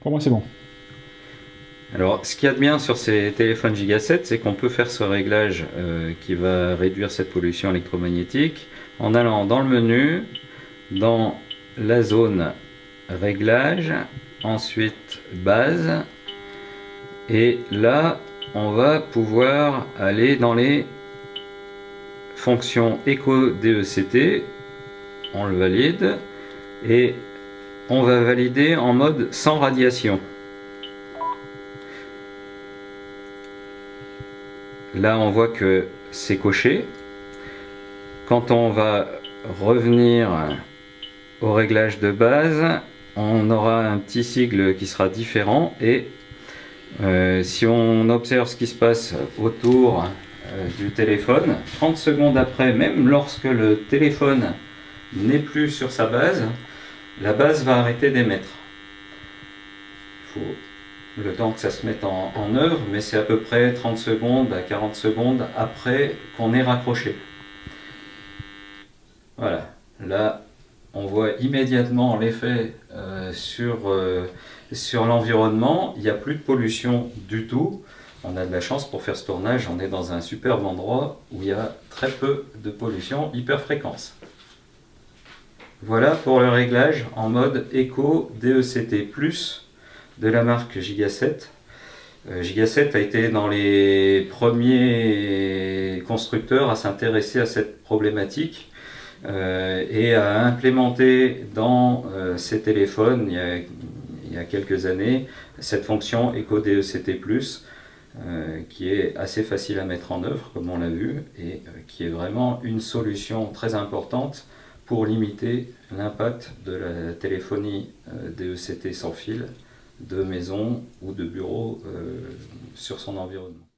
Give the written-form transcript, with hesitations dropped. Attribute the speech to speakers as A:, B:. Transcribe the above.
A: Pour moi, c'est bon.
B: Alors, ce qu'il y a de bien sur ces téléphones Giga 7, c'est qu'on peut faire ce réglage qui va réduire cette pollution électromagnétique en allant dans le menu, dans la zone réglage, ensuite base, et là, on va pouvoir aller dans les fonctions Eco DECT, on le valide, et on va valider en mode sans radiation. Là, on voit que c'est coché. Quand on va revenir au réglage de base, on aura un petit sigle qui sera différent. Et si on observe ce qui se passe autour du téléphone, 30 secondes après, même lorsque le téléphone n'est plus sur sa base, la base va arrêter d'émettre. Il faut le temps que ça se mette en œuvre, mais c'est à peu près 30 secondes à 40 secondes après qu'on ait raccroché. Voilà, là on voit immédiatement l'effet sur l'environnement, il n'y a plus de pollution du tout. On a de la chance pour faire ce tournage, on est dans un superbe endroit où il y a très peu de pollution hyper fréquence. Voilà pour le réglage en mode Eco DECT+, de la marque Giga 7. Giga 7 a été dans les premiers constructeurs à s'intéresser à cette problématique et à implémenter dans ses téléphones il y a quelques années cette fonction Eco DECT+, qui est assez facile à mettre en œuvre comme on l'a vu et qui est vraiment une solution très importante pour limiter l'impact de la téléphonie DECT sans fil de maison ou de bureau sur son environnement.